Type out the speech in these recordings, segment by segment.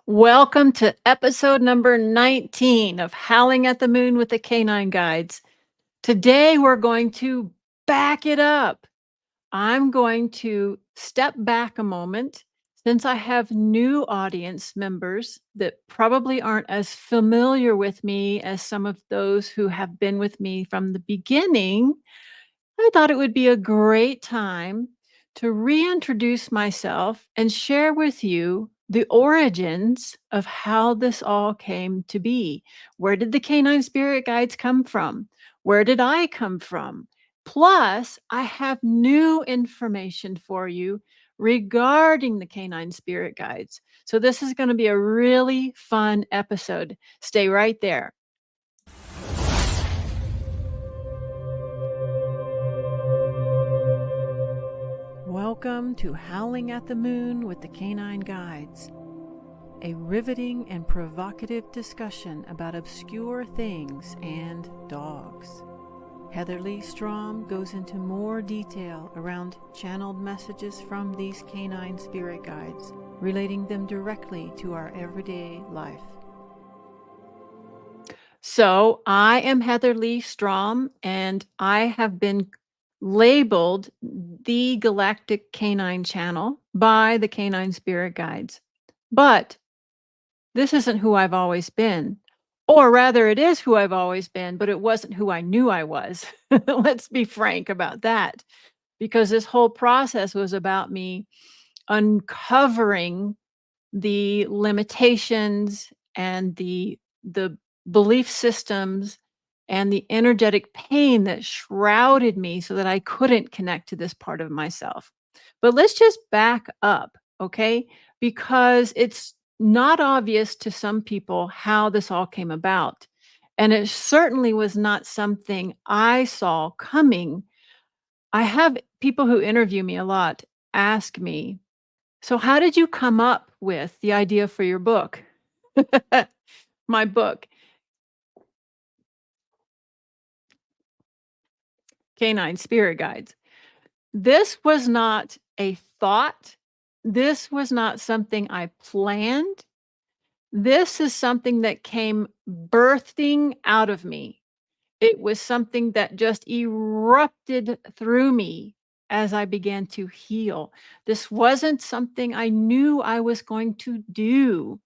Welcome to episode number 19 of Howling at the Moon with the Canine Guides. Today we're going to back it up. I'm going to step back a moment since I have new audience members that probably aren't as familiar with me as some of those who have been with me from the beginning. I thought it would be a great time to reintroduce myself and share with you the origins of how this all came to be. Where did the canine spirit guides come from? Where did I come from? Plus, I have new information for you regarding the canine spirit guides. So, this is going to be a really fun episode. Stay right there. Welcome to Howling at the Moon with the Canine Guides, a riveting and provocative discussion about obscure things and dogs. Leigh Strom goes into more detail around channeled messages from these canine spirit guides, relating them directly to our everyday life. So, I am Leigh Strom, and I have been labeled the Galactic K9 Channel by the Canine Spirit Guides. But this isn't who I've always been. Or rather, it is who I've always been, but it wasn't who I knew I was. Let's be frank about that. Because this whole process was about me uncovering the limitations and the belief systems and the energetic pain that shrouded me so that I couldn't connect to this part of myself. But let's just back up, okay? Because it's not obvious to some people how this all came about. And it certainly was not something I saw coming. I have people who interview me a lot ask me, so how did you come up with the idea for your book? My book, Canine Spirit Guides. This was not a thought. This was not something I planned. This is something that came birthing out of me. It was something that just erupted through me as I began to heal. This wasn't something I knew I was going to do.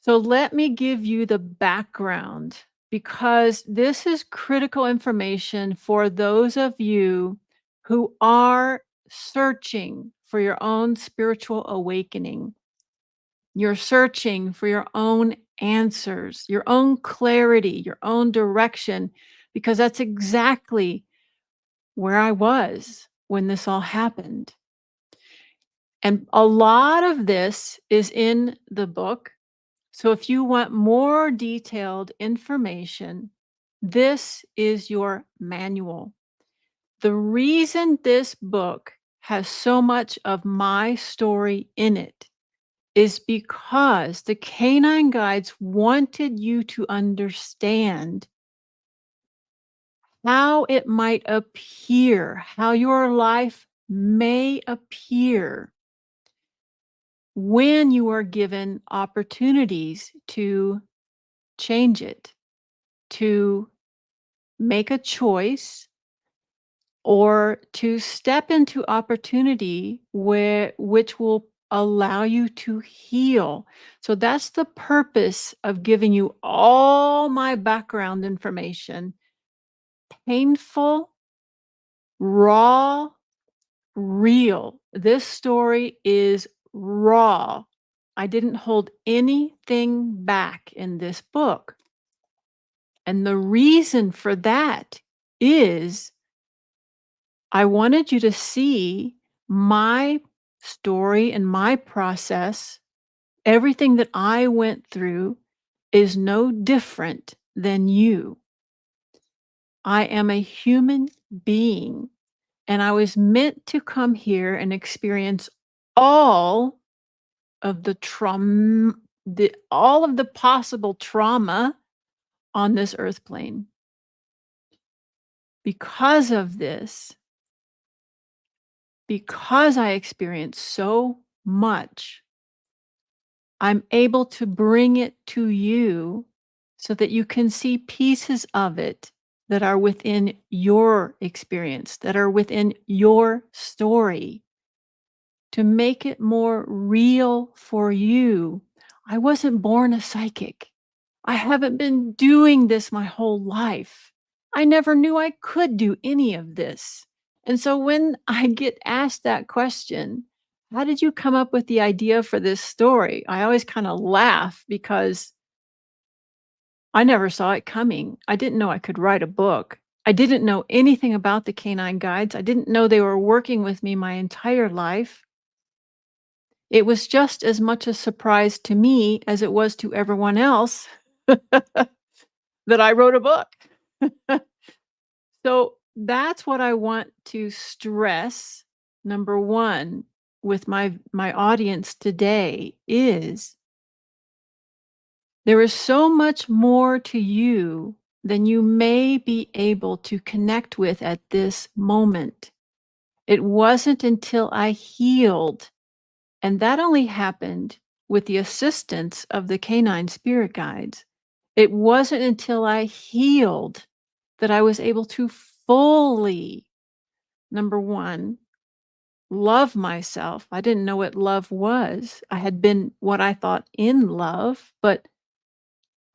So let me give you the background because this is critical information for those of you who are searching for your own spiritual awakening. You're searching for your own answers, your own clarity, your own direction, because that's exactly where I was when this all happened. And a lot of this is in the book. So if you want more detailed information, this is your manual. The reason this book has so much of my story in it is because the canine guides wanted you to understand how it might appear, how your life may appear when you are given opportunities to change it, to make a choice, or to step into opportunity which will allow you to heal. So that's the purpose of giving you all my background information. Painful, raw, real. This story is raw. I didn't hold anything back in this book. And the reason for that is I wanted you to see my story and my process. Everything that I went through is no different than you. I am a human being, and I was meant to come here and experience all of the trauma, all of the possible trauma on this earth plane. Because of this, because I experienced so much, I'm able to bring it to you so that you can see pieces of it that are within your experience, that are within your story, to make it more real for you. I wasn't born a psychic. I haven't been doing this my whole life. I never knew I could do any of this. And so when I get asked that question, how did you come up with the idea for this story? I always kind of laugh because I never saw it coming. I didn't know I could write a book. I didn't know anything about the canine guides. I didn't know they were working with me my entire life. It was just as much a surprise to me as it was to everyone else that I wrote a book. So that's what I want to stress. Number 1 with my audience today is there is so much more to you than you may be able to connect with at this moment. It wasn't until I healed, and that only happened with the assistance of the canine spirit guides. It wasn't until I healed that I was able to fully, number 1, love myself. I didn't know what love was. I had been what I thought in love, but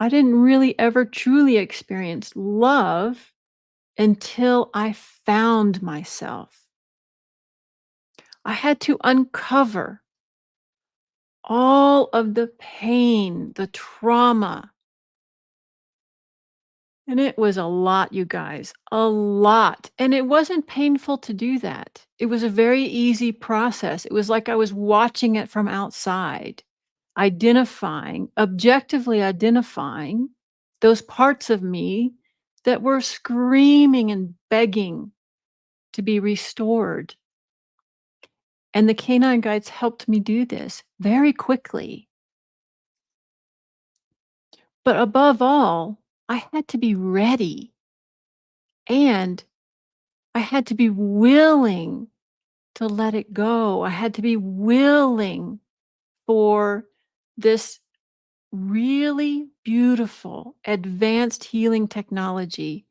I didn't really ever truly experience love until I found myself. I had to uncover all of the pain, the trauma. And it was a lot, you guys, a lot. And it wasn't painful to do that. It was a very easy process. It was like I was watching it from outside, identifying, objectively identifying those parts of me that were screaming and begging to be restored. And the canine guides helped me do this very quickly. But above all, I had to be ready and I had to be willing to let it go. I had to be willing for this really beautiful advanced healing technology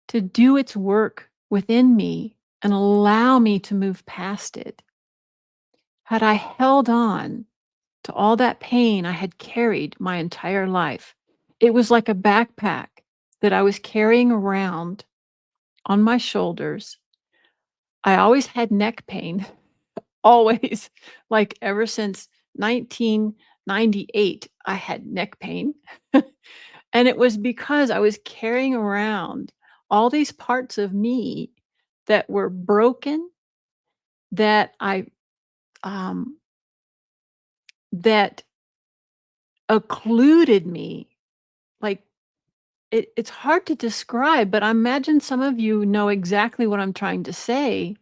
to do its work within me and allow me to move past it. Had I held on to all that pain I had carried my entire life, it was like a backpack that I was carrying around on my shoulders. I always had neck pain, always. Like ever since 1998, I had neck pain. And it was because I was carrying around all these parts of me that were broken, that I um, that occluded me. Like it's hard to describe, but I imagine some of you know exactly what I'm trying to say.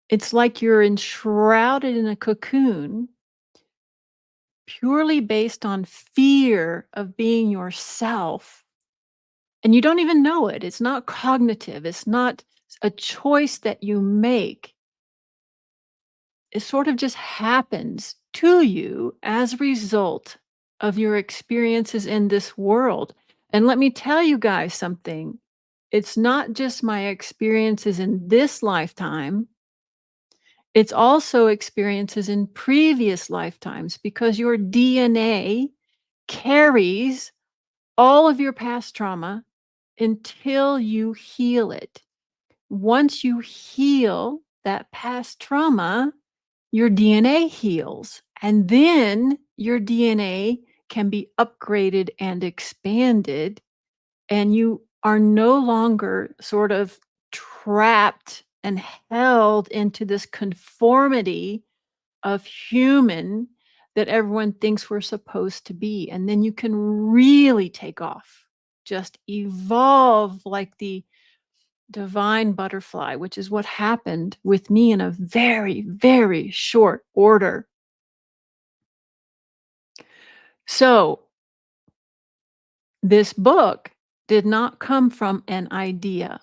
It's like you're enshrouded in a cocoon purely based on fear of being yourself. And you don't even know it. It's not cognitive. It's not a choice that you make. It sort of just happens to you as a result of your experiences in this world. And let me tell you guys something. It's not just my experiences in this lifetime, it's also experiences in previous lifetimes because your DNA carries all of your past trauma until you heal it. Once you heal that past trauma, your DNA heals, and then your DNA can be upgraded and expanded, and you are no longer sort of trapped and held into this conformity of human that everyone thinks we're supposed to be. And then you can really take off, just evolve like the divine butterfly, which is what happened with me in a very, very short order. So, this book did not come from an idea.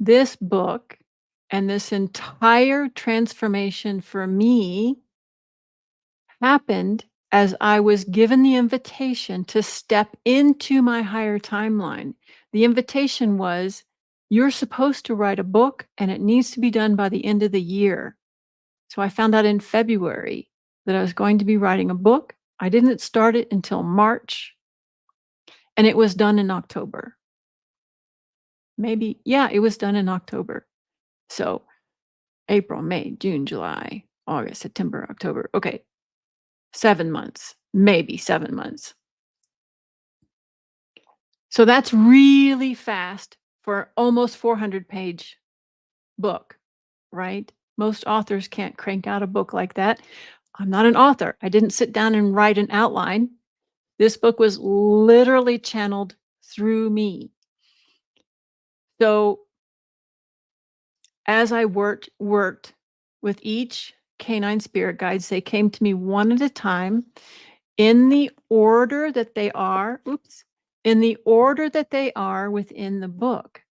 This book and this entire transformation for me happened as I was given the invitation to step into my higher timeline. The invitation was, "You're supposed to write a book, and it needs to be done by the end of the year." So I found out in February that I was going to be writing a book. I didn't start it until March, and it was done in October. Maybe, yeah, it was done in October. So April, May, June, July, August, September, October. Okay, 7 months, maybe 7 months. So that's really fast for almost 400-page book, right? Most authors can't crank out a book like that. I'm not an author. I didn't sit down and write an outline. This book was literally channeled through me. So as I worked with each canine spirit guides, they came to me one at a time in the order that they are, in the order that they are within the book.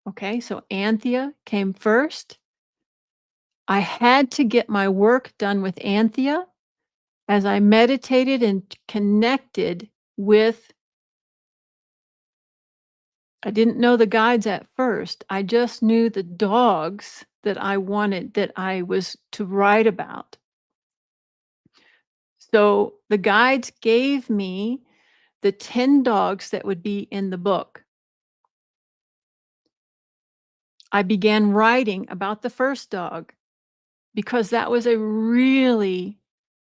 Okay, so Anthea came first. I had to get my work done with Anthea as I meditated and connected with. I didn't know the guides at first. I just knew the dogs that I wanted, that I was to write about. So the guides gave me the 10 dogs that would be in the book. I began writing about the first dog because that was a really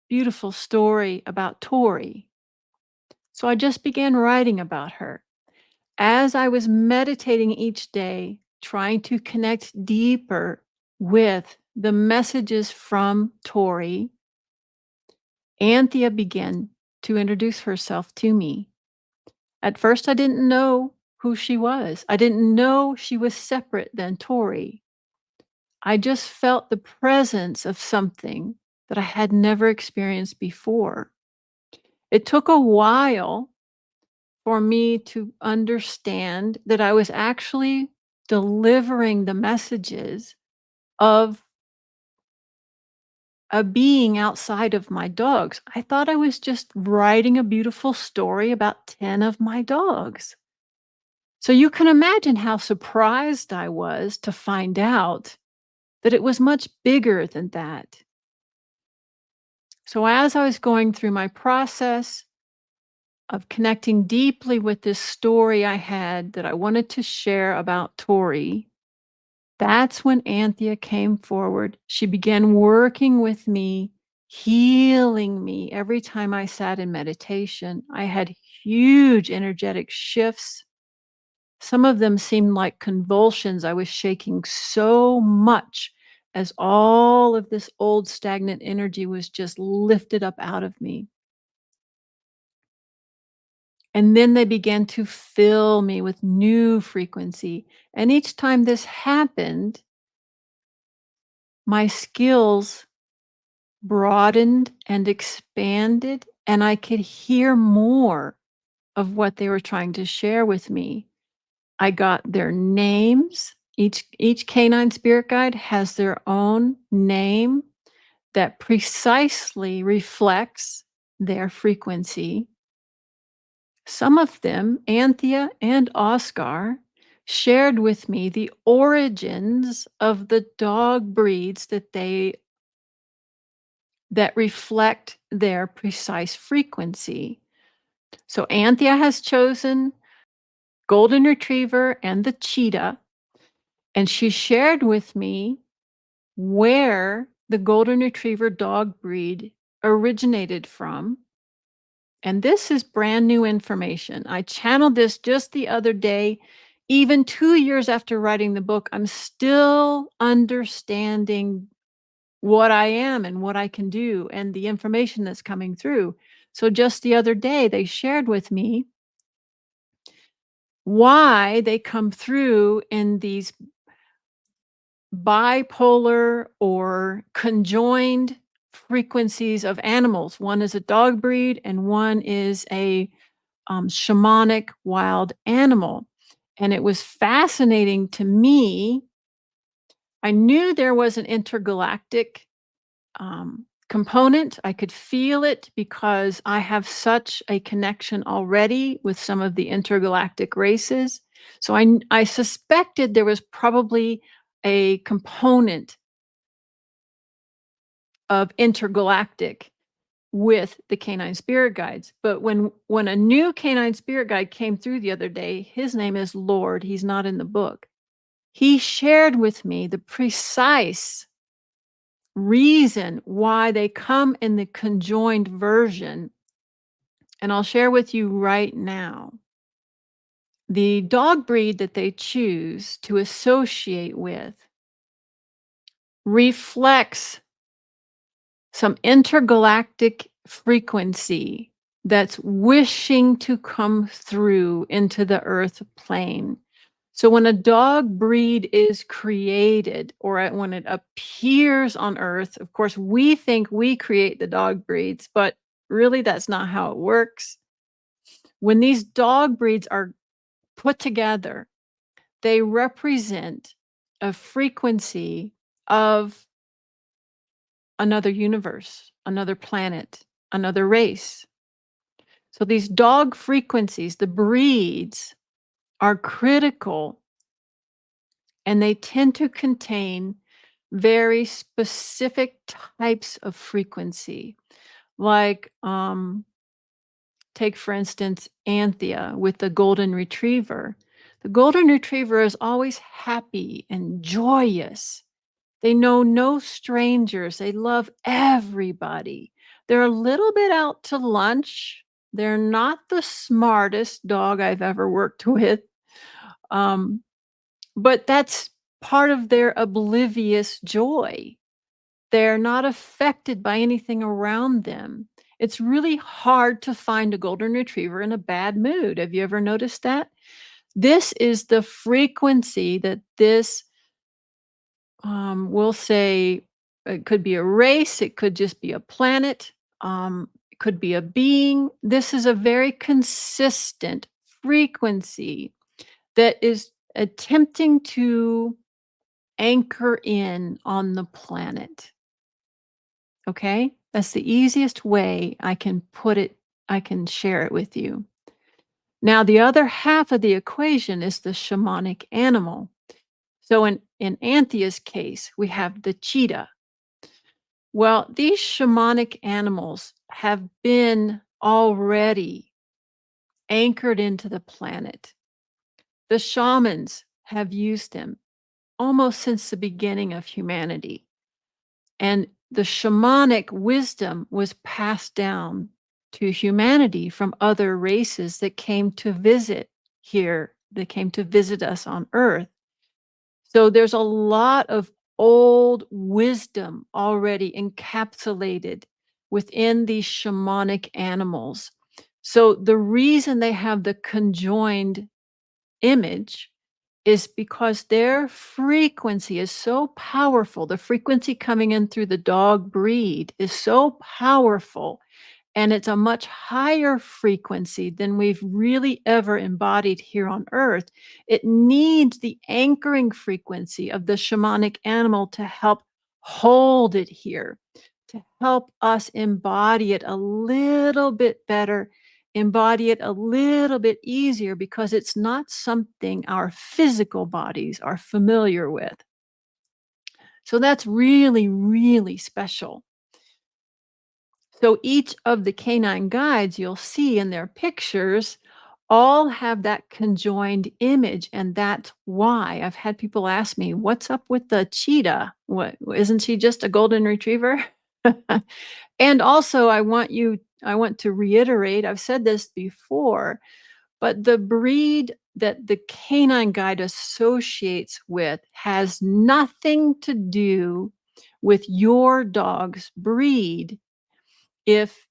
beautiful story about Tori. So I just began writing about her. As I was meditating each day, trying to connect deeper with the messages from Tori, Anthea began to introduce herself to me. At first, I didn't know who she was. I didn't know she was separate than Tori. I just felt the presence of something that I had never experienced before. It took a while for me to understand that I was actually delivering the messages of a being outside of my dogs. I thought I was just writing a beautiful story about 10 of my dogs. So you can imagine how surprised I was to find out that it was much bigger than that. So as I was going through my process of connecting deeply with this story I had that I wanted to share about Tori, that's when Anthea came forward. She began working with me, healing me every time I sat in meditation. I had huge energetic shifts. Some of them seemed like convulsions. I was shaking so much as all of this old stagnant energy was just lifted up out of me. And then they began to fill me with new frequency. And each time this happened, my skills broadened and expanded, and I could hear more of what they were trying to share with me. I got their names. Each canine spirit guide has their own name that precisely reflects their frequency. Some of them, Anthea and Oscar, shared with me the origins of the dog breeds that reflect their precise frequency. So Anthea has chosen golden retriever and the cheetah, and she shared with me where the golden retriever dog breed originated from. And this is brand new information. I channeled this just the other day. Even 2 years after writing the book, I'm still understanding what I am and what I can do and the information that's coming through. So just the other day, they shared with me why they come through in these bipolar or conjoined frequencies of animals. One is a dog breed and one is a shamanic wild animal. And it was fascinating to me. I knew there was an intergalactic component. I could feel it because I have such a connection already with some of the intergalactic races. So I suspected there was probably a component of intergalactic with the canine spirit guides. But when a new canine spirit guide came through the other day, his name is Lord. He's not in the book. He shared with me the precise reason why they come in the conjoined version, and I'll share with you right now. The dog breed that they choose to associate with reflects some intergalactic frequency that's wishing to come through into the earth plane. So when a dog breed is created or when it appears on earth, of course, we think we create the dog breeds, but really that's not how it works. When these dog breeds are put together, they represent a frequency of another universe, another planet, another race. So these dog frequencies, the breeds, are critical and they tend to contain very specific types of frequency. Like, take for instance, Anthea with the golden retriever. The golden retriever is always happy and joyous. They know no strangers. They love everybody. They're a little bit out to lunch. They're not the smartest dog I've ever worked with. Um, but that's part of their oblivious joy. They're not affected by anything around them. It's really hard to find a golden retriever in a bad mood. Have you ever noticed that? This is the frequency that this, we'll say, it could be a race, it could just be a planet, it could be a being. This is a very consistent frequency that is attempting to anchor in on the planet. Okay? That's the easiest way I can put it, I can share it with you. Now, the other half of the equation is the shamanic animal. So in Anthea's case, we have the cheetah. Well, these shamanic animals have been already anchored into the planet. The shamans have used them almost since the beginning of humanity. And the shamanic wisdom was passed down to humanity from other races that came to visit here, that came to visit us on Earth. So there's a lot of old wisdom already encapsulated within these shamanic animals. So the reason they have the conjoined image is because their frequency is so powerful. The frequency coming in through the dog breed is so powerful, and it's a much higher frequency than we've really ever embodied here on earth. It needs the anchoring frequency of the shamanic animal to help hold it here, to help us embody it a little bit better, embody it a little bit easier because it's not something our physical bodies are familiar with. So that's really, really special. So each of the canine guides you'll see in their pictures all have that conjoined image. And that's why I've had people ask me, what's up with the cheetah? What, isn't she just a golden retriever? And also, I want to reiterate, I've said this before, but the breed that the canine guide associates with has nothing to do with your dog's breed. If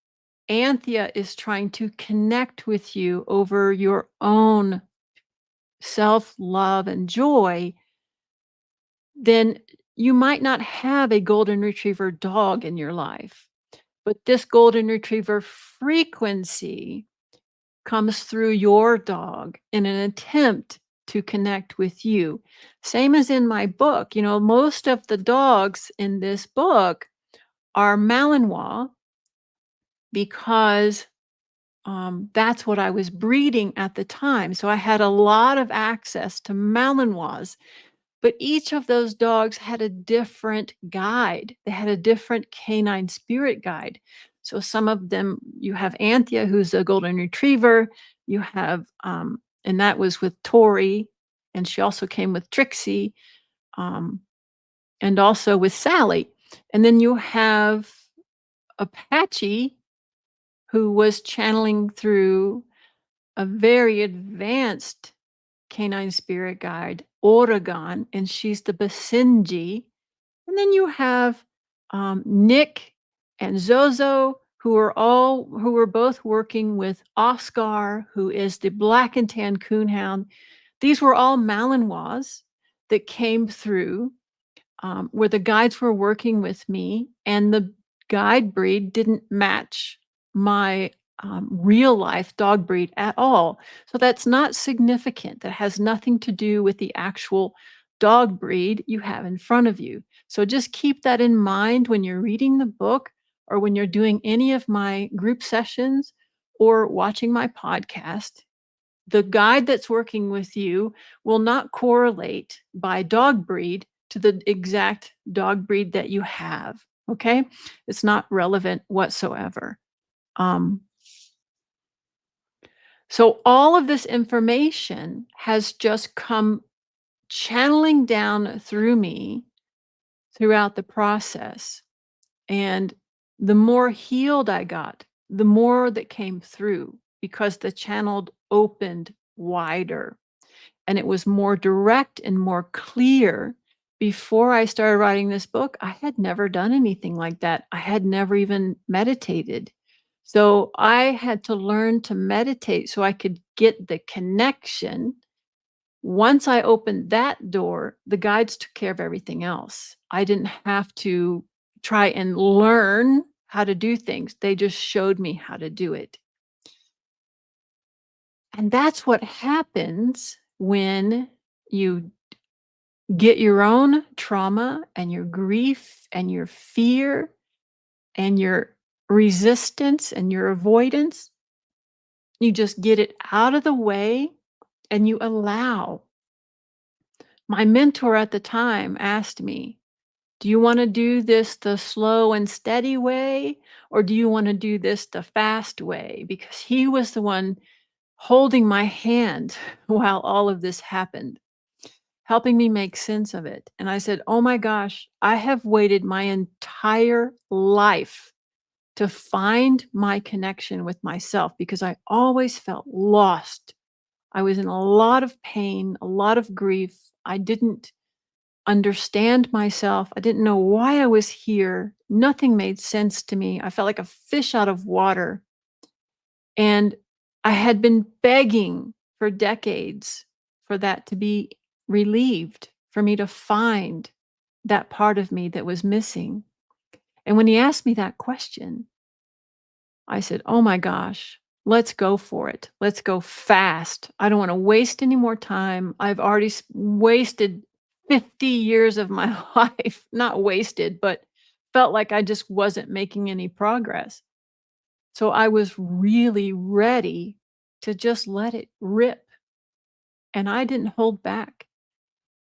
Anthea is trying to connect with you over your own self love and joy, then you might not have a golden retriever dog in your life. But this golden retriever frequency comes through your dog in an attempt to connect with you. Same as in my book. You know, most of the dogs in this book are Malinois because that's what I was breeding at the time. So I had a lot of access to Malinois, but each of those dogs had a different guide. They had a different canine spirit guide. So some of them, you have Anthea, who's a golden retriever. You have, and that was with Tori, and she also came with Trixie, um, and also with Sally. And then you have Apache, who was channeling through a very advanced canine spirit guide, Oregon, and she's the Basenji. And then you have Nick and Zozo, who are both working with Oscar, who is the black and tan coonhound. These were all Malinois that came through where the guides were working with me, and the guide breed didn't match my real life dog breed at all. So that's not significant. That has nothing to do with the actual dog breed you have in front of you. So just keep that in mind when you're reading the book or when you're doing any of my group sessions or watching my podcast. The guide that's working with you will not correlate by dog breed to the exact dog breed that you have. Okay. It's not relevant whatsoever. Um, so, all of this information has just come channeling down through me throughout the process. And the more healed I got, the more that came through because the channel opened wider. And it was more direct and more clear. Before I started writing this book, I had never done anything like that. I had never even meditated. So I had to learn to meditate so I could get the connection. Once I opened that door, the guides took care of everything else. I didn't have to try and learn how to do things. They just showed me how to do it. And that's what happens when you get your own trauma and your grief and your fear and your resistance and your avoidance. You just get it out of the way and you allow. My mentor at the time asked me, do you want to do this the slow and steady way? Or do you want to do this the fast way? Because he was the one holding my hand while all of this happened, helping me make sense of it. And I said, oh my gosh, I have waited my entire life to find my connection with myself because I always felt lost. I was in a lot of pain, a lot of grief. I didn't understand myself. I didn't know why I was here. Nothing made sense to me. I felt like a fish out of water. And I had been begging for decades for that to be relieved, for me to find that part of me that was missing. And when he asked me that question, I said, oh my gosh, let's go for it. Let's go fast. I don't want to waste any more time. I've already wasted 50 years of my life. Not wasted, but felt like I just wasn't making any progress. So I was really ready to just let it rip. And I didn't hold back.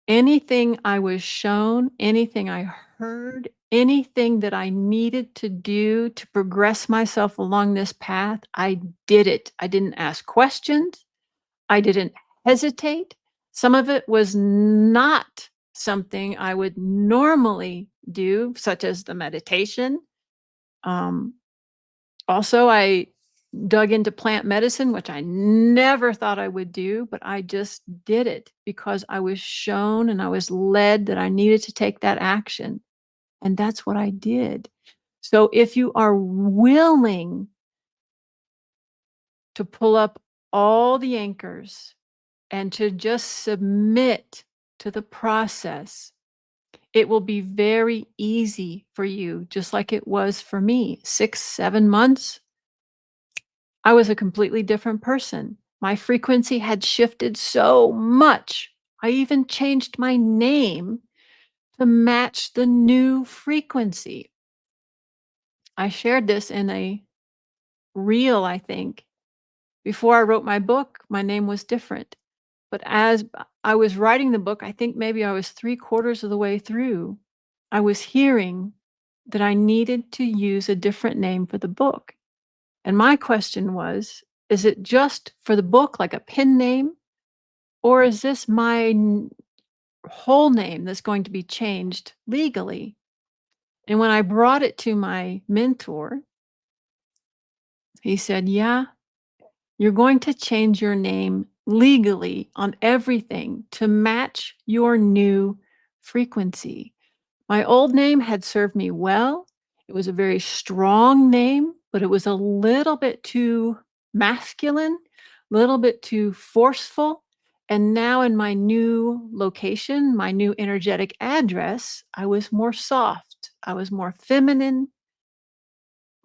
Anything I was shown, anything I heard, anything that I needed to do to progress myself along this path, I did it. I didn't ask questions. I didn't hesitate. Some of it was not something I would normally do, such as the meditation. Um, Also, I dug into plant medicine, which I never thought I would do, but I just did it because I was shown and I was led that I needed to take that action. And that's what I did. So if you are willing to pull up all the anchors and to just submit to the process, it will be very easy for you, just like it was for me. 6, 7 months, I was a completely different person. My frequency had shifted so much. I even changed my name to match the new frequency. I shared this in a reel, I think. Before I wrote my book, my name was different. But as I was writing the book, I think maybe I was three-quarters of the way through, I was hearing that I needed to use a different name for the book. And my question was, is it just for the book, like a pen name, or is this my whole name that's going to be changed legally? And when I brought it to my mentor, he said, yeah, you're going to change your name legally on everything to match your new frequency. My old name had served me well. It was a very strong name, but it was a little bit too masculine, a little bit too forceful. And now in my new location, my new energetic address, I was more soft. I was more feminine,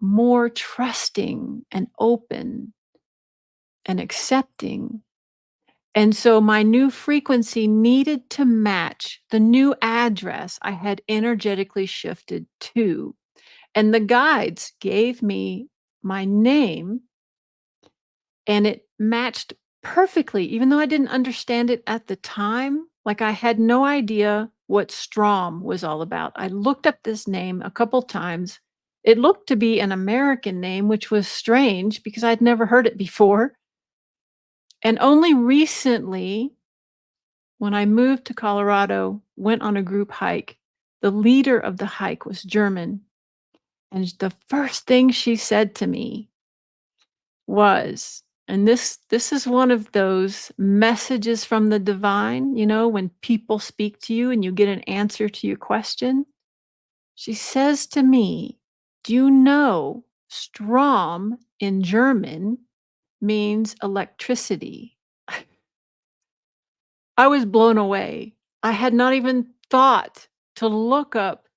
more trusting and open and accepting. And so my new frequency needed to match the new address I had energetically shifted to. And the guides gave me my name and it matched perfectly, even though I didn't understand it at the time. Like I had no idea what Strom was all about. I looked up this name a couple times. It looked to be an American name, which was strange because I'd never heard it before. And only recently, when I moved to Colorado, went on a group hike, the leader of the hike was German. And the first thing she said to me was, and this is one of those messages from the divine, you know, when people speak to you and you get an answer to your question. She says to me, "Do you know Strom in German means electricity?" I was blown away. I had not even thought to look up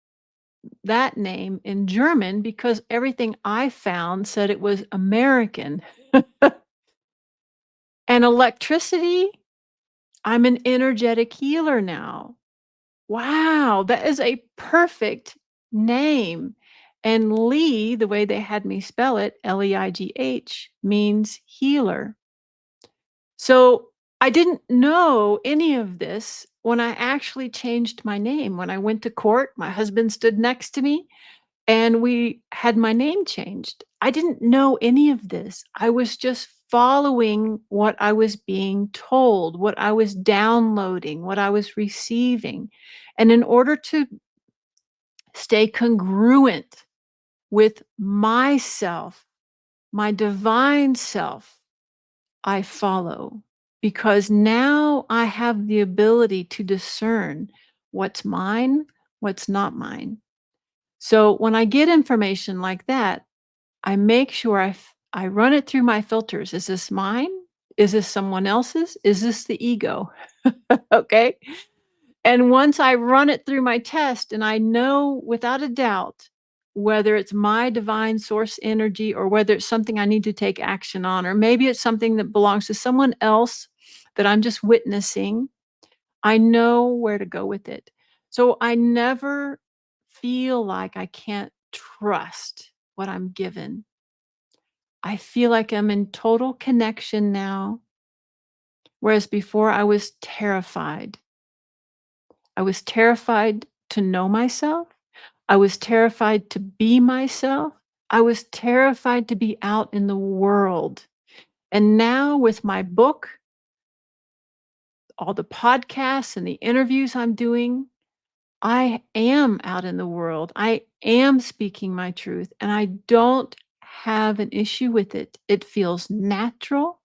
that name in German because everything I found said it was American. And electricity, I'm an energetic healer now. Wow, that is a perfect name. And Leigh, the way they had me spell it, Leigh, means healer. So I didn't know any of this when I actually changed my name. When I went to court, my husband stood next to me and we had my name changed. I didn't know any of this. I was just following what I was being told, what I was downloading, what I was receiving. And in order to stay congruent with myself, my divine self, I follow because now I have the ability to discern what's mine, what's not mine. So when I get information like that, I make sure I run it through my filters. Is this mine? Is this someone else's? Is this the ego? Okay. And once I run it through my test and I know without a doubt whether it's my divine source energy or whether it's something I need to take action on, or maybe it's something that belongs to someone else that I'm just witnessing, I know where to go with it. So I never feel like I can't trust what I'm given. I feel like I'm in total connection now, whereas before I was terrified. I was terrified to know myself. I was terrified to be myself. I was terrified to be out in the world. And now, with my book, all the podcasts and the interviews I'm doing, I am out in the world. I am speaking my truth, and I don't have an issue with it. It feels natural.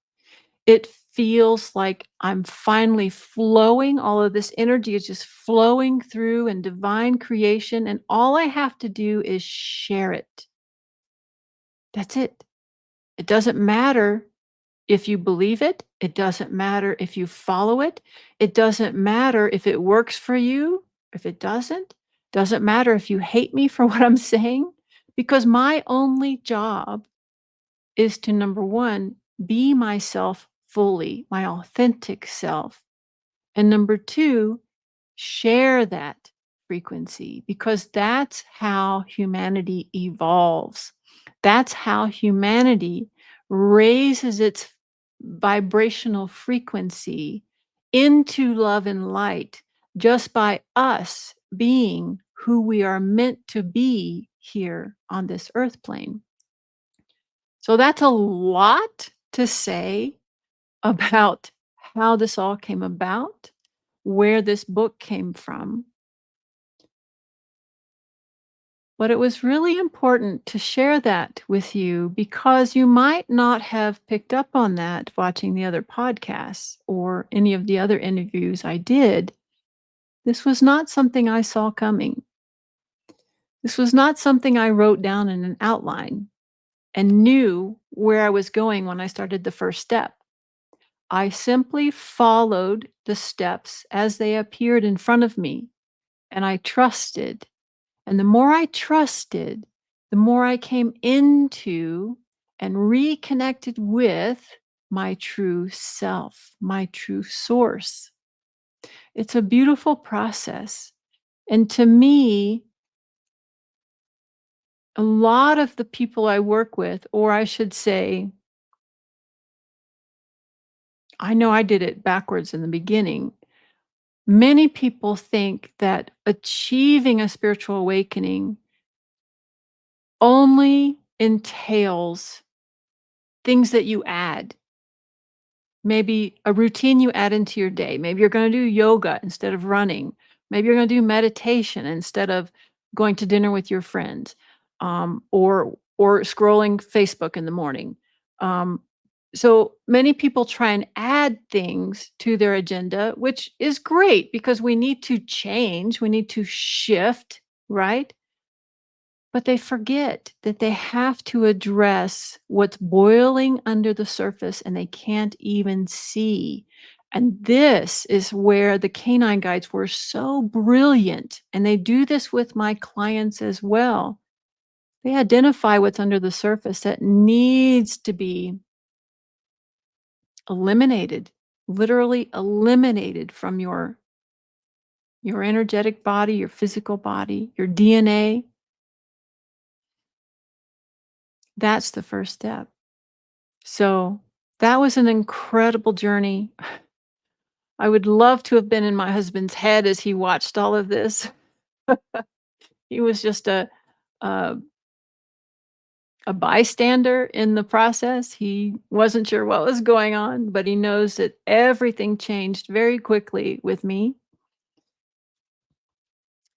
It feels like I'm finally flowing. All of this energy is just flowing through in divine creation, and all I have to do is share it. That's it. It doesn't matter if you believe it. It doesn't matter if you follow it. It doesn't matter if it works for you, if it doesn't. Doesn't matter if you hate me for what I'm saying, because my only job is to number one, be myself fully, my authentic self. And number two, share that frequency because that's how humanity evolves. That's how humanity raises its vibrational frequency into love and light just by us being who we are meant to be here on this earth plane. So that's a lot to say about how this all came about, where this book came from. But it was really important to share that with you because you might not have picked up on that watching the other podcasts or any of the other interviews I did. This was not something I saw coming. This was not something I wrote down in an outline and knew where I was going when I started the first step. I simply followed the steps as they appeared in front of me, and I trusted. And the more I trusted, the more I came into and reconnected with my true self, my true source. It's a beautiful process. And to me, a lot of the people I work with, or I should say, I know I did it backwards in the beginning. Many people think that achieving a spiritual awakening only entails things that you add. Maybe a routine you add into your day. Maybe you're going to do yoga instead of running. Maybe you're going to do meditation instead of going to dinner with your friends, or scrolling Facebook in the morning. Um, so many people try and add things to their agenda, which is great because we need to change, we need to shift, right? But they forget that they have to address what's boiling under the surface and they can't even see. And this is where the canine guides were so brilliant. And they do this with my clients as well. They identify what's under the surface that needs to be eliminated, literally eliminated from your energetic body, your physical body, your DNA. That's the first step. So that was an incredible journey. I would love to have been in my husband's head as he watched all of this. He was just a a bystander in the process. He wasn't sure what was going on, but he knows that everything changed very quickly with me.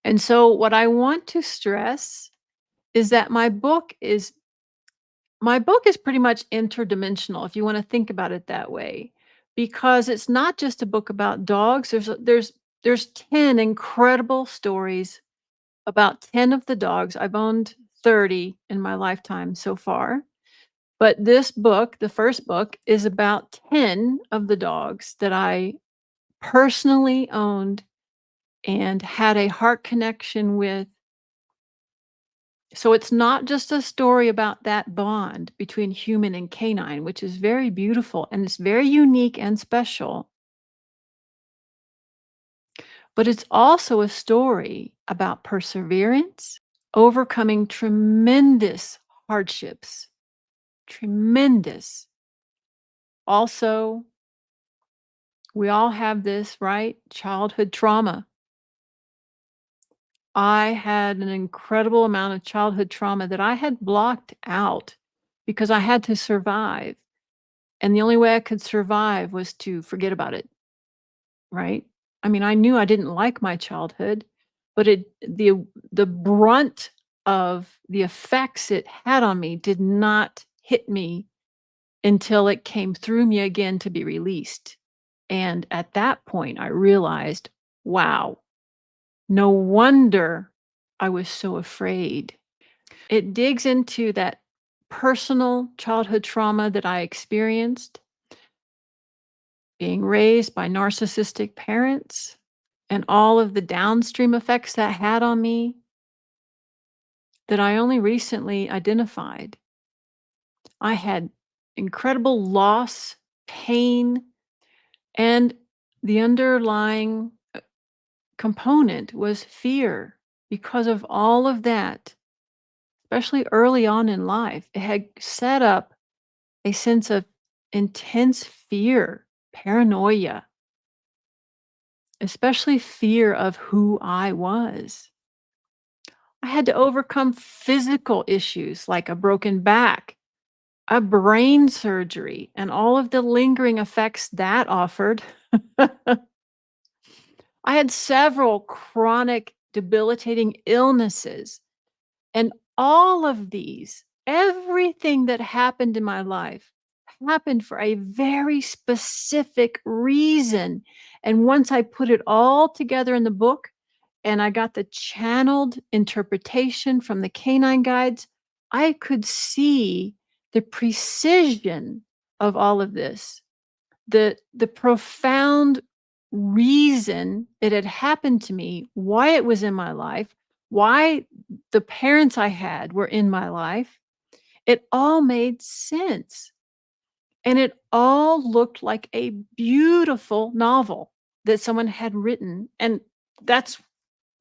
And so what I want to stress is that my book is pretty much interdimensional, if you wanna think about it that way, because it's not just a book about dogs. There's 10 incredible stories about 10 of the dogs. I've owned 30 in my lifetime so far, but this book, the first book, is about 10 of the dogs that I personally owned and had a heart connection with. So it's not just a story about that bond between human and canine, which is very beautiful and it's very unique and special, but it's also a story about perseverance, overcoming tremendous hardships, tremendous. Also, we all have this, right? Childhood trauma. I had an incredible amount of childhood trauma that I had blocked out because I had to survive. And the only way I could survive was to forget about it, right? I mean, I knew I didn't like my childhood, but the brunt of the effects it had on me did not hit me until it came through me again to be released. And at that point, I realized, wow, no wonder I was so afraid. It digs into that personal childhood trauma that I experienced being raised by narcissistic parents and all of the downstream effects that had on me that I only recently identified. I had incredible loss, pain, and the underlying component was fear because of all of that, especially early on in life. It had set up a sense of intense fear, paranoia, especially fear of who I was. I had to overcome physical issues like a broken back, a brain surgery, and all of the lingering effects that offered. I had several chronic debilitating illnesses, and all of these, everything that happened in my life happened for a very specific reason. And once I put it all together in the book and I got the channeled interpretation from the canine guides, I could see the precision of all of this, the profound reason it had happened to me, why it was in my life, why the parents I had were in my life. It all made sense. And it all looked like a beautiful novel that someone had written. And that's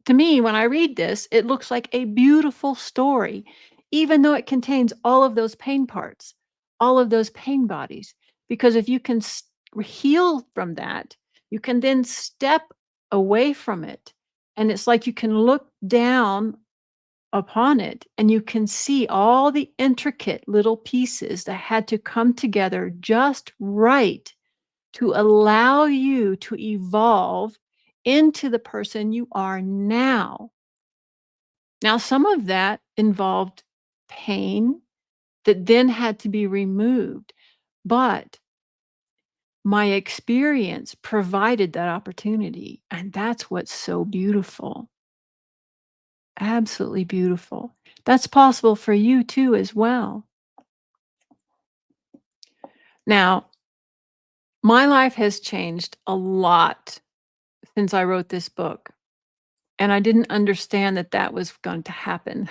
to me, when I read this, it looks like a beautiful story, even though it contains all of those pain parts, all of those pain bodies. Because if you can heal from that, you can then step away from it. And it's like you can look down upon it and you can see all the intricate little pieces that had to come together just right to allow you to evolve into the person you are now. Now, some of that involved pain that then had to be removed, but my experience provided that opportunity, and that's what's so beautiful. Absolutely beautiful. That's possible for you too as well. Now, my life has changed a lot since I wrote this book, and I didn't understand that that was going to happen.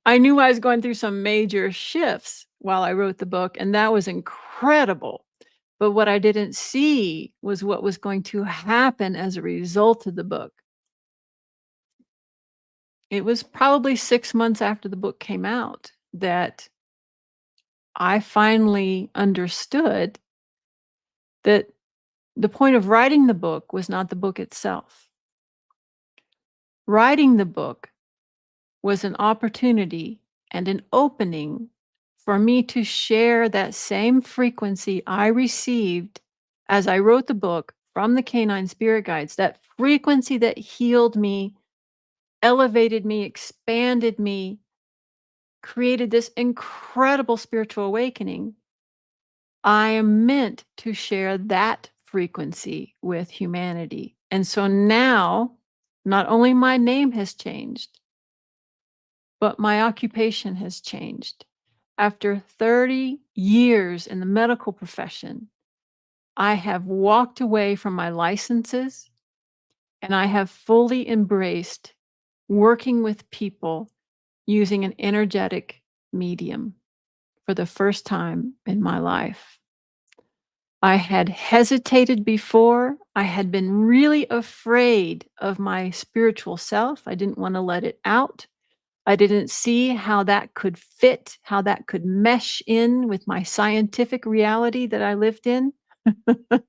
I knew I was going through some major shifts while I wrote the book, and that was incredible. But what I didn't see was what was going to happen as a result of the book. It was probably 6 months after the book came out that I finally understood that the point of writing the book was not the book itself. Writing the book was an opportunity and an opening for me to share that same frequency I received as I wrote the book from the canine spirit guides, that frequency that healed me, elevated me, expanded me, created this incredible spiritual awakening. I am meant to share that frequency with humanity. And so now, not only my name has changed, but my occupation has changed. After 30 years in the medical profession, I have walked away from my licenses and I have fully embraced working with people using an energetic medium for the first time in my life. I had hesitated before. I had been really afraid of my spiritual self. I didn't want to let it out. I didn't see how that could fit, how that could mesh in with my scientific reality that I lived in, but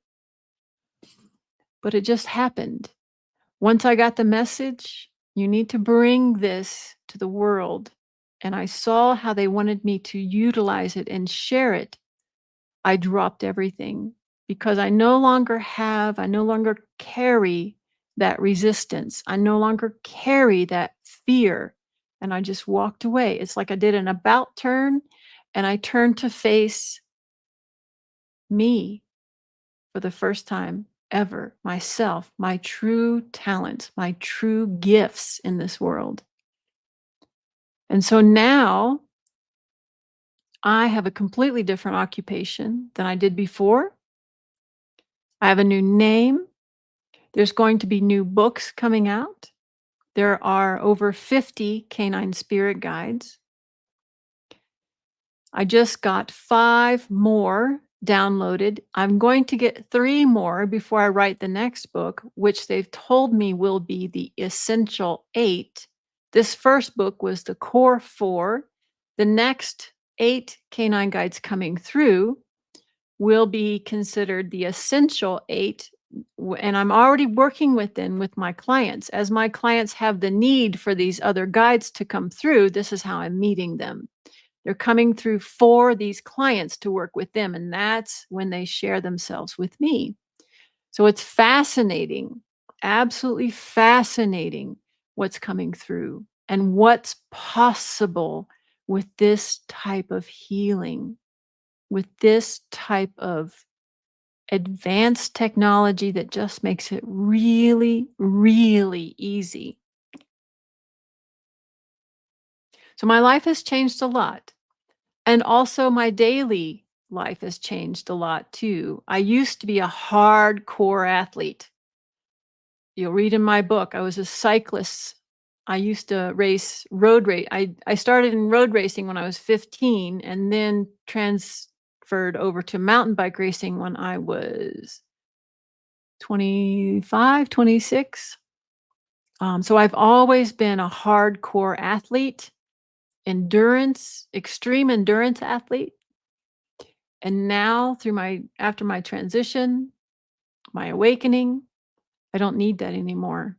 it just happened. Once I got the message, you need to bring this to the world, and I saw how they wanted me to utilize it and share it. I dropped everything because I no longer carry that resistance. I no longer carry that fear. And I just walked away. It's like I did an about turn and I turned to face me for the first time ever, myself, my true talents, my true gifts in this world. And so now I have a completely different occupation than I did before. I have a new name. There's going to be new books coming out. There are over 50 canine spirit guides. I just got 5 more downloaded. I'm going to get 3 more before I write the next book, which they've told me will be the essential 8. This first book was the core 4. The next 8 canine guides coming through will be considered the essential 8, and I'm already working with them with my clients. As my clients have the need for these other guides to come through, this is how I'm meeting them. They're coming through for these clients to work with them, and that's when they share themselves with me. So it's fascinating, absolutely fascinating what's coming through and what's possible with this type of healing, with this type of advanced technology that just makes it really, really easy. So my life has changed a lot. And also my daily life has changed a lot too. I used to be a hardcore athlete. You'll read in my book, I was a cyclist. I used to race road race. I started in road racing when I was 15 and then transferred over to mountain bike racing when I was 25, 26. So I've always been a hardcore athlete, endurance, extreme endurance athlete. And now through my after my transition, my awakening, I don't need that anymore.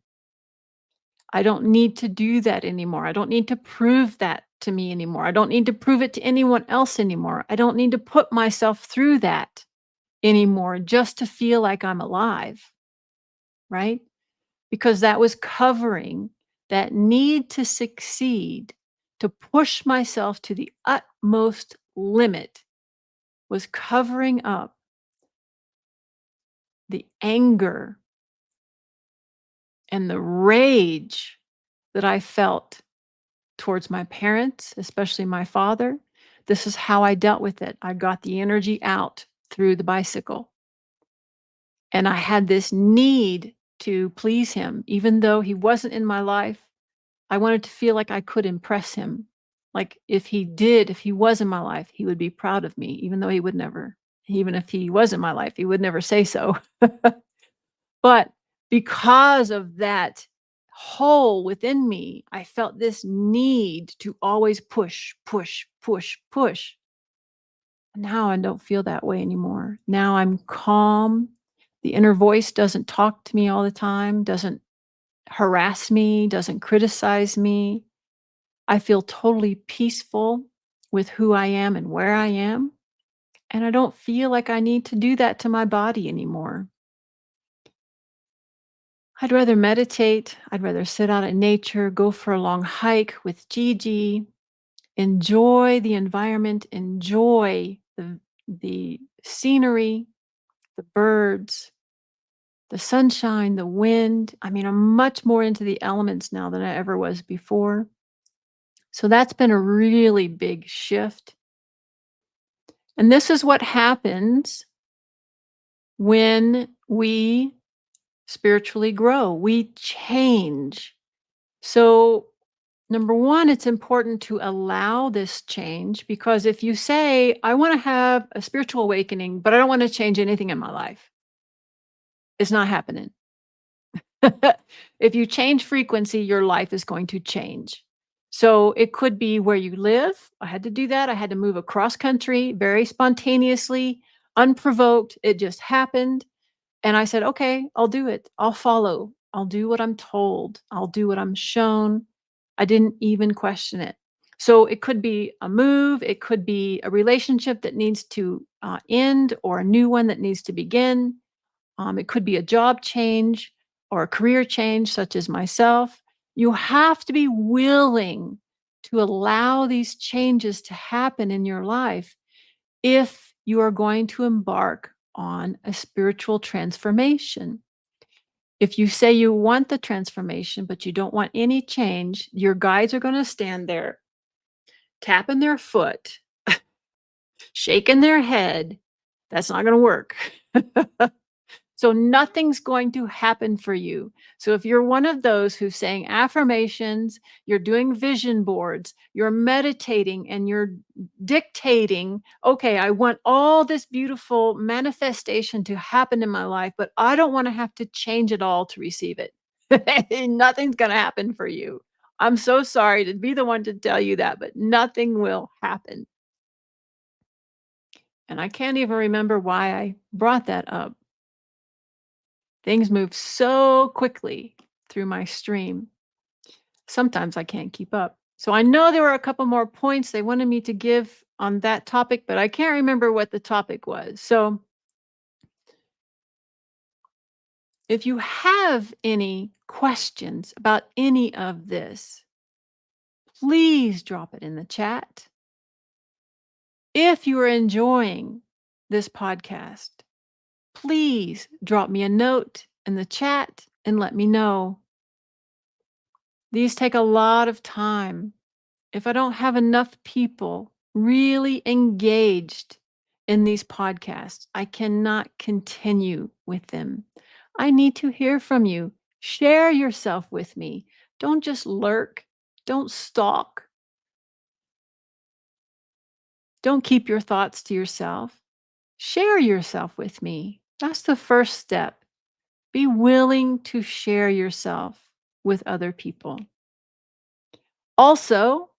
I don't need to do that anymore. I don't need to prove that to me anymore. I don't need to prove it to anyone else anymore. I don't need to put myself through that anymore just to feel like I'm alive, right? Because that was covering that need to succeed, to push myself to the utmost limit, was covering up the anger and the rage that I felt towards my parents, especially my father. This is how I dealt with it. I got the energy out through the bicycle. And I had this need to please him, even though he wasn't in my life. I wanted to feel like I could impress him. Like if he was in my life, he would be proud of me, even though he would never, even if he was in my life, he would never say so. But because of that hole within me, I felt this need to always push, push, push, push. Now I don't feel that way anymore. Now I'm calm. The inner voice doesn't talk to me all the time, doesn't harass me, doesn't criticize me. I feel totally peaceful with who I am and where I am. And I don't feel like I need to do that to my body anymore. I'd rather meditate. I'd rather sit out in nature, go for a long hike with Gigi, enjoy the environment, enjoy the scenery, the birds, the sunshine, the wind. I mean, I'm much more into the elements now than I ever was before. So that's been a really big shift. And this is what happens when we spiritually grow. We change. So number 1, it's important to allow this change because if you say, I want to have a spiritual awakening, but I don't want to change anything in my life, it's not happening. If you change frequency, your life is going to change. So it could be where you live. I had to do that. I had to move across country very spontaneously, unprovoked. It just happened. And I said, okay, I'll do it. I'll follow. I'll do what I'm told. I'll do what I'm shown. I didn't even question it. So it could be a move. It could be a relationship that needs to end or a new one that needs to begin. It could be a job change or a career change, such as myself. You have to be willing to allow these changes to happen in your life if you are going to embark on a spiritual transformation. If you say you want the transformation, but you don't want any change, your guides are going to stand there, tapping their foot, shaking their head. That's not going to work. So nothing's going to happen for you. So if you're one of those who's saying affirmations, you're doing vision boards, you're meditating and you're dictating, okay, I want all this beautiful manifestation to happen in my life, but I don't want to have to change it all to receive it. Nothing's going to happen for you. I'm so sorry to be the one to tell you that, but nothing will happen. And I can't even remember why I brought that up. Things move so quickly through my stream. Sometimes I can't keep up. So I know there were a couple more points they wanted me to give on that topic, but I can't remember what the topic was. So if you have any questions about any of this, please drop it in the chat. If you are enjoying this podcast, please drop me a note in the chat and let me know. These take a lot of time. If I don't have enough people really engaged in these podcasts, I cannot continue with them. I need to hear from you. Share yourself with me. Don't just lurk. Don't stalk. Don't keep your thoughts to yourself. Share yourself with me. That's the first step. Be willing to share yourself with other people. Also,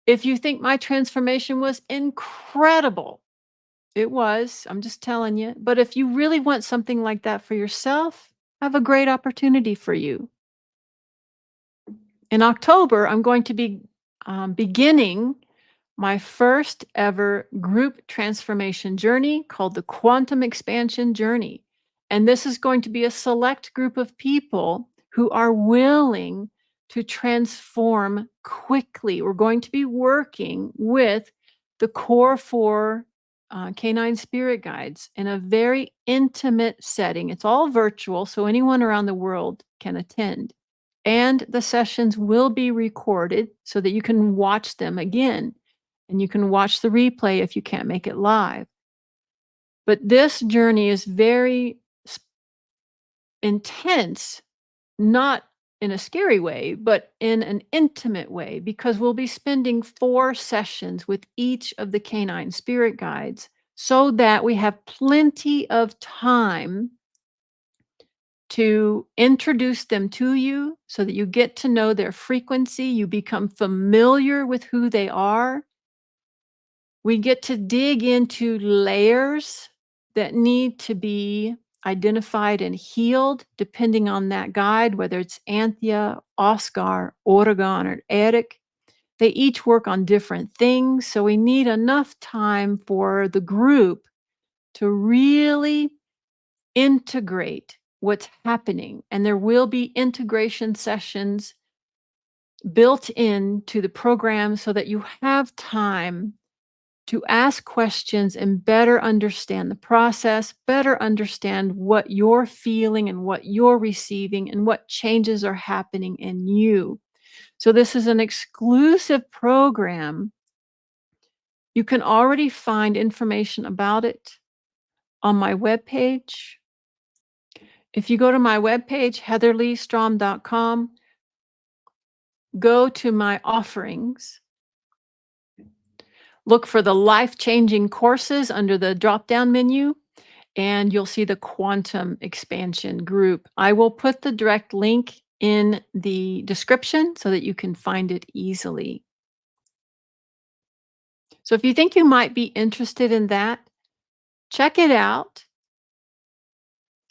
if you think my transformation was incredible, it was, I'm just telling you. But if you really want something like that for yourself, I have a great opportunity for you. In October, I'm going to be beginning my first ever group transformation journey called the Quantum Expansion Journey. And this is going to be a select group of people who are willing to transform quickly. We're going to be working with the core four canine spirit guides in a very intimate setting. It's all virtual, so anyone around the world can attend. And the sessions will be recorded so that you can watch them again and you can watch the replay if you can't make it live. But this journey is very intense, not in a scary way, but in an intimate way, because we'll be spending 4 sessions with each of the canine spirit guides so that we have plenty of time to introduce them to you so that you get to know their frequency, you become familiar with who they are. We get to dig into layers that need to be identified and healed depending on that guide, whether it's Anthea, Oscar, Oregon, or Eric. They each work on different things. So we need enough time for the group to really integrate what's happening. And there will be integration sessions built into the program so that you have time to ask questions and better understand the process, better understand what you're feeling and what you're receiving and what changes are happening in you. So, this is an exclusive program. You can already find information about it on my webpage. If you go to my webpage, heatherleighstrom.com, go to my offerings, look for the life changing courses under the drop down menu, and you'll see the quantum expansion group. I will put the direct link in the description so that you can find it easily. So if you think you might be interested in that, check it out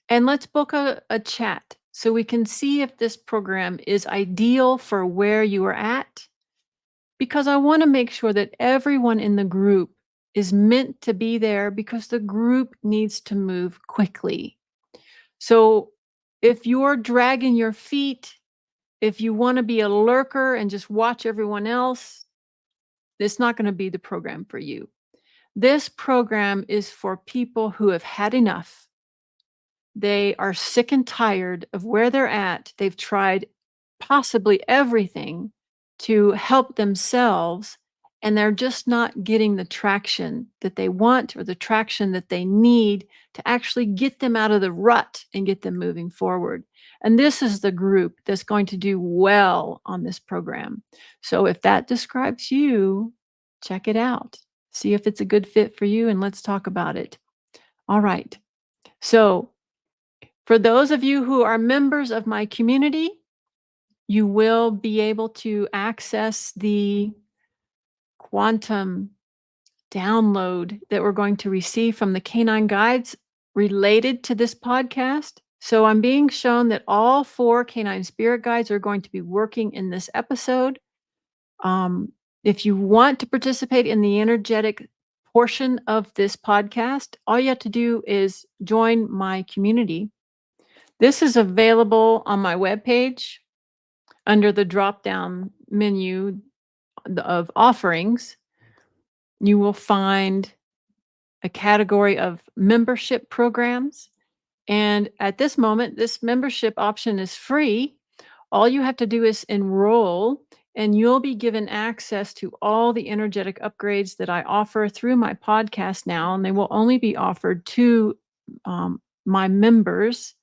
and let's book a chat so we can see if this program is ideal for where you are at. Because I want to make sure that everyone in the group is meant to be there because the group needs to move quickly. So if you're dragging your feet, if you want to be a lurker and just watch everyone else, it's not going to be the program for you. This program is for people who have had enough. They are sick and tired of where they're at. They've tried possibly everything to help themselves, and they're just not getting the traction that they want or the traction that they need to actually get them out of the rut and get them moving forward. And this is the group that's going to do well on this program. So if that describes you, check it out. See if it's a good fit for you, and let's talk about it. All right. So, for those of you who are members of my community, you will be able to access the quantum download that we're going to receive from the canine guides related to this podcast. So I'm being shown that all four canine spirit guides are going to be working in this episode. Um, if you want to participate in the energetic portion of this podcast, all you have to do is join my community. This is available on my webpage under the drop down menu of offerings. You will find a category of membership programs. And at this moment, this membership option is free. All you have to do is enroll, and you'll be given access to all the energetic upgrades that I offer through my podcast now. And they will only be offered to my members.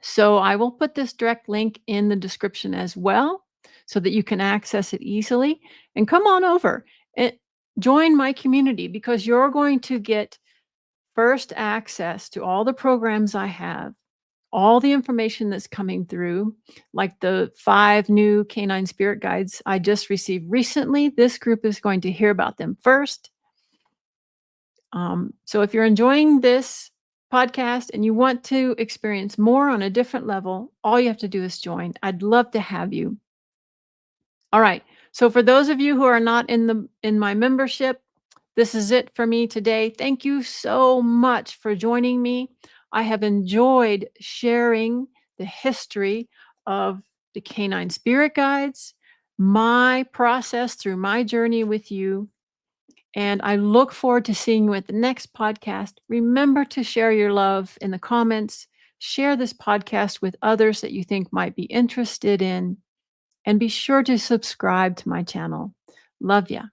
So I will put this direct link in the description as well so that you can access it easily. And come on over and join my community, because you're going to get first access to all the programs I have, all the information that's coming through, like the 5 new canine spirit guides I just received recently. This group is going to hear about them first. So if you're enjoying this podcast and you want to experience more on a different level, all you have to do is join. I'd love to have you. All right. So for those of you who are not in my membership, this is it for me today. Thank you so much for joining me. I have enjoyed sharing the history of the canine spirit guides, my process through my journey with you, and I look forward to seeing you at the next podcast. Remember to share your love in the comments. Share this podcast with others that you think might be interested in, and be sure to subscribe to my channel. Love ya.